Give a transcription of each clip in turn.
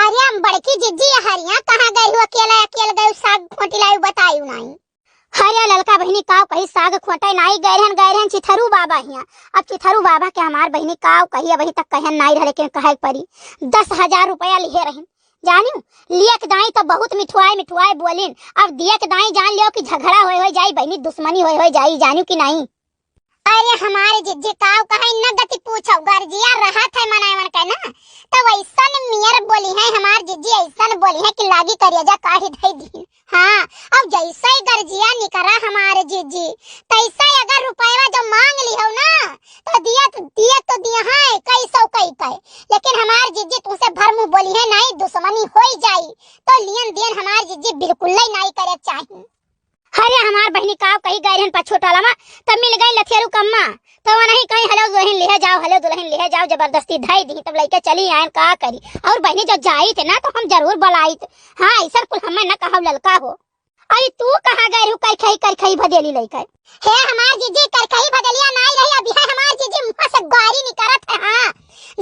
अरे हम बड़की जिज्जी हरिया कहाँ गई हो? अकेला अकेला गई साग खोटी लाई बतायू नहीं। हरे ललका बहनी काव कही साग खोटे नहीं गए रहन चिथरू बाबा हिया। अब चिथरू बाबा के हमार बहनी काव कही अभी तक कहन नहीं रहे लेकिन कहे परी 10,000 रुपया लिए रहन। जानियो लिए के दाई तो बहुत मिठुआई बोलिन। अब दिए के दाई जान लियो कि झगड़ा होए जाई बहनी दुश्मनी होए जाई। जानियो कि नहीं? अरे हमारे जिज्जी काव कहे न गति पूछो गर्जिया रहा था मनाए मन का ना तो वैसन मियर बोली है हमार जिज्जी ऐसन बोली है कि लागी करिया काढ़ी धई दी। हाँ अब जैसा ही गर्जिया निकरा हमारे जिज्जी तैसा ही अगर रुपया जो मांग ली हो ना तो दिया है कई सौ कई कई। लेकिन हमार जिज्जी तुमसे भर मुंह बोली है नहीं दुश्मनी हो जाई तो लियन देन हमार जिज्जी बिल्कुल नहीं करे चाहिए। अरे हमार बहनी काव कही गए रहन पछोटाला में तब मिल गई लथियरू कम्मा तो नहीं कहीं हलो दुल्हन ले जाओ जबरदस्ती धई दी तब लइके चली आयन का करी। और बहनी जो जाई थे ना तो हम जरूर बुलाई थे। हाँ ऐसा कुल हमें न कहा ललका हो। अरे तू कहाँ गए हो? कर खई भदेली लइके हे हमार जीजी कर खई भदेलिया नहीं रही अभी है हमार जीजी मुंह से गारी निकलत है। हाँ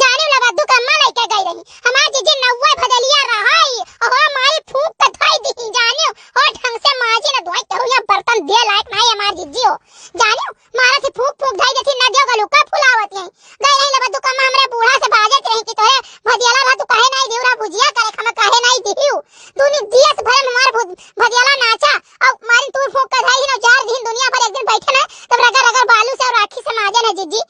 जाने लगा दु कम्मा लइके गई रही हमार जीजी 90 भदेलिया रहाई और हमारी फूंक त धई दी जानियो और ढंग से माजी न धोई तो या बर्तन दे लायक नहीं हमार जीजी हो। जानियो मारा से फूंक धई देती न दियो गलू का फुलावत है गई रही लगा दु कम्मा हमरे बूढ़ा से बाजत रही कि तोरे भदियाला भा तू कहे नहीं देवरा भुजिया करे हम कहे नहीं दिहियो तूने दियस भर हमार भदियाला नाचा और मारी तू फूंक का धई न 4 दिन दुनिया भर एक दिन बैठे ना तब रगर बालू से और राखी से माजे न जीजी।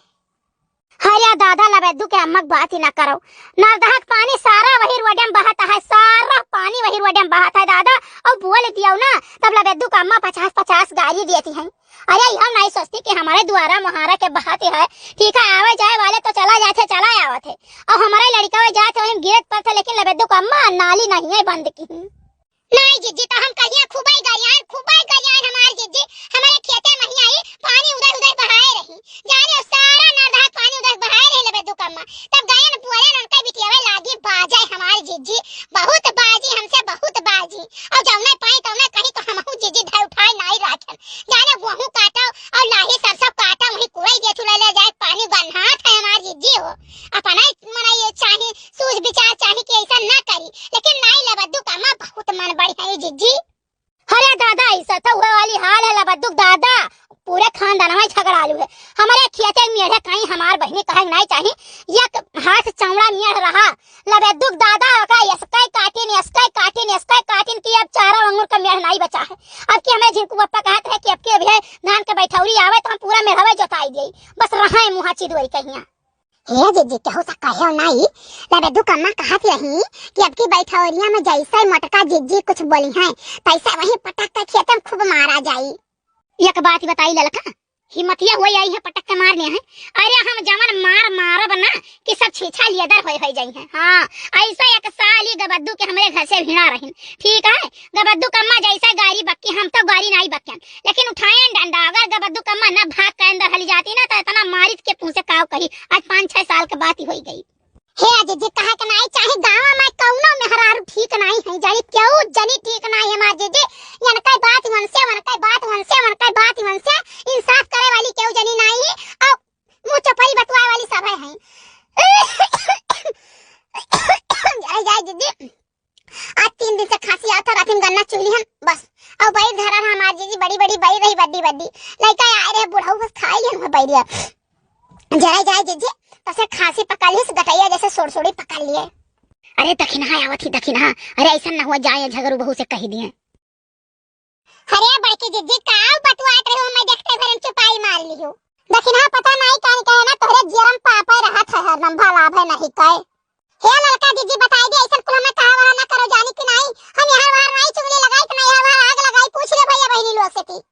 हरिया दादा लबेदू के अम्मक बात ही ना करो। नरदहक पानी सारा वही रोडम बहाता है सारा पानी वही रोडम बहाता है दादा और बुआ ले दिया ना तब लबेदू का अम्मा 50-50 गाड़ी देती है। अरे हम नहीं सोचती कि हमारे द्वारा मुहारा के बहाते है। ठीक है आवे जाए वाले तो चला जाते चला आवत है और हमारे लड़का जाते हम गिरत पर थे लेकिन लबेदू का अम्मा नाली नहीं है बंद की नहीं जीजी तो हम कहिए खूबाई गरियान हमारे जीजी हमारे खेते में आई पानी उधर बहाए रही जाने सारा नरदहा पानी उधर बहाए रही लबे दुकम्मा तब गए न पुअरे उनका बिटियावे लागी बाजे हमारे जीजी बहुत बाजी हमसे बहुत बाजी और जब नहीं पाई तो मैं कहीं तो हमहु जीजी धै उठाए नहीं राखन जाने गेहूं काटा और लाही सरसों काटा वही कुआई दे चुला ले जाए पानी गन्हात है हमारे जीजी हो अपना मना ये चाहे सोच विचार चाहे कि ऐसा ना करी लेकिन नहीं लबे दुकम्मा बहुत मन बड़ी है जीजी। अरे दादा ऐसा तो हुआ वाली हाल है लबद्दुक दादा पूरे खानदान में झगड़ालू है हमारे खेते मेढ़े कहीं हमार बहनी कहे नहीं चाहिए एक हाथ चौड़ा मेढ़ रहा लबद्दुक दादा का यसकाई काटिन की अब चारा अंगूर का मेढ़ नहीं बचा है। अब कि हमें झिनकू पप्पा कहते हैं कि अब के अभी धान के बैठौरी आवे तो हम पूरा मेढ़वे जोताई दे बस रहा है मुहा चिदवई कहिया। हे जीजी क्या हो सकता है नहीं लबेदू कम्मा कहत रही कि अब की बैठौरिया में जैसा मटका जीजी कुछ बोली है तैसा वही पटक के खेत में खूब मारा जाई। एक बात बताई ललका हिम्मतिया हुई आई है पटक के मारने है। अरे हम जमन मारब ना कि सब छीछा लियदर हो जाई है। हाँ ऐसा एक साल ही गबद्दू के हमारे घर से भिड़ा रही ठीक है गबद्दू कम्मा जैसा गाड़ी बक्की हम तो गाड़ी नहीं बक्कन लेकिन उठाए डंडा अगर गबद्दू कम्मा न भाग के अंदर हली जाती ना तो इतना मारित के पूछ से काव कही आज 5-6 साल के बात ही हो गई। हे जीजी कहे के नहीं चाहे गांव में कौनो मेहरारू ठीक नहीं है जानी क्यों जनी ठीक नहीं है मार जीजी यन कई बात मन से इंसाफ करे वाली क्यों जनी नहीं और मुंह चपाई बतवाए वाली सब है। जाए जीजी आज 3 दिन से खांसी आता रात में गन्ना चुली हम बस और बैठ धरा हमार जीजी बड़ी बैठ रही बड्डी लइका आए रहे बुढ़ऊ बस खाई लियन बैरिया जाए जीजी तसे खांसी पका ली गटैया जैसे सोड़सोड़ी पका लिए। अरे दखिना आवत ही दखिना अरे ऐसा ना हुआ जाए झगड़ू बहू से कह दिए। अरे बड़की जीजी काव बतवात रहे हो मैं देखते भरन चुपाई मार ली हो दखिना पता नहीं कान कहे ना तोरे जीरम पापा रहा था हरदम भला भे नहीं कहे। हे लड़का जीजी बताई दे ऐसा कुल में कहा वहां ना करो जानी कि नहीं हम यहां वहां नहीं चुगली लगाई तो नहीं वहां आग लगाई पूछ ले भैया बहनी लोग से थी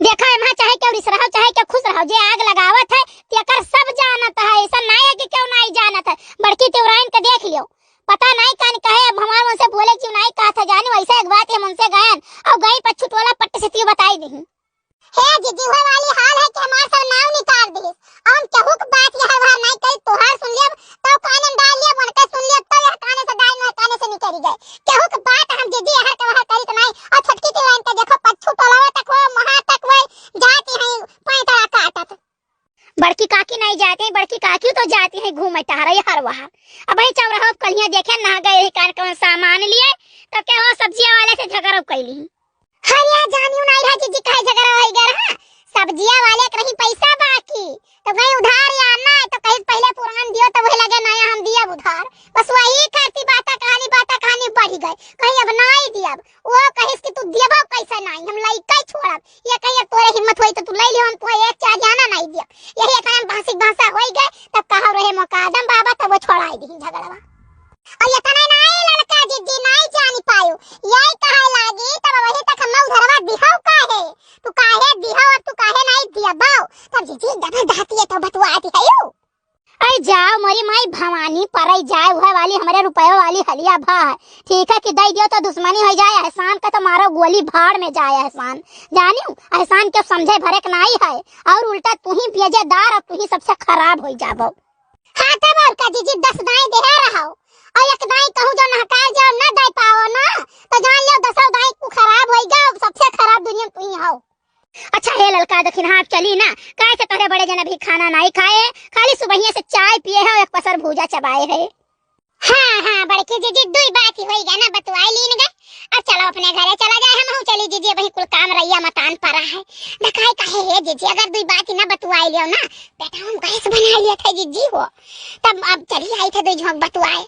देखा है वहां चाहे क्यों रिस रहो चाहे क्या खुश रहो जे आग लगावत है तेकर सब जानत है ऐसा नहीं है कि क्यों नहीं जानत है। बड़की तिवराइन के देख लियो पता नहीं कान कहे अब हमार उनसे बोले क्यों नहीं कहा था जाने वैसा एक बात है मुझसे गयन और गई पछुट वाला पट्टे से ती बताई दी। हे जीजी हुआ वाली हाल है कि हमार सब नाव निकाल दी हम केहू के बात यहां वहां नहीं कही तोहार सुन लिया तो कान में डाल लिया मन के सुन लिया तो यह काने से डाल न काने से निकल गए केहू के बात हम जीजी यहां के वहां करी तो नहीं और छटकी तिवराइन के देखो पछुट वाला तक वो महा तक वो जाती है पैतरा काटत बड़की काकी नहीं जाती बड़की काकी तो जाती है घूमे टहरे हर वहां अब ही चौराहा कलियां देखे ना गए कौन कौन सामान लिए तो क्या हो सब्जियां वाले से झगड़ा कैली। हरिया जानियो नहीं है जीजी काहे झगड़ा होई गर हां सब्जियां वाले के नहीं पैसा बाकी तो कहीं उधार या ना तो कहीं पहले पुरान दियो तो वही लगे नया हम दिया उधार बस वही करती बात कहानी बढ़ी गई कहीं अब नहीं दियब वो कहिस कि तू देबो कैसे नहीं हम लइका छोड़ब ये कहिए तोरे हिम्मत होई तो तू ले ले हम तो एक चार जाना नहीं दियब यही कारण भाषिक भाषा होई गए तब कहा रहे मुकादम बाबा तब वो छोड़ाई दी झगड़वा और ये तना नहीं लड़का जीजी नहीं जानी पायो यही कहे लागी तब वही तक हम उधरवा दिखाओ काहे तू काहे दिखाओ और तू काहे नहीं दिया बाऊ तब जीजी दना दाती है तो बतवाती है यू अरे जाओ मोरी माई भवानी परई जाए वह वाली हमारे रुपयों वाली हलिया भा है ठीक है कि दई दियो तो दुश्मनी हो जाए एहसान का तो मारो गोली भाड़ में जाए एहसान जानियो एहसान के समझे भरे के नहीं है और उल्टा तू ही बेजेदार और तू ही सबसे खराब हो जाबो हां तब और का जीजी 10 दाई दे रहा और एक दाई कहूं जो नहकार जाओ ना दे पाओ ना तो जान लो 10 दाई को खराब होई गया सबसे खराब दुनिया तू ही हो अच्छा हे ललका दखिन हाथ चली ना काहे से तोरे बड़े जन अभी खाना नहीं खाए खाली सुबहिया से चाय पिए है और एक पसर भूजा चबाए है हां बड़की जीजी दुई बात ही होई गया ना बतवाई लीन गए अब चलो अपने घरे चला जाए हम चली जीजी वही कुल काम रैया मतान पड़ा है नकाई काहे है जीजी अगर दुई बात ही ना बतवाई लियो ना बेटा हम गैस बना लिए थे जीजी हो तब अब चली आई थे दुई झोंक बतवाए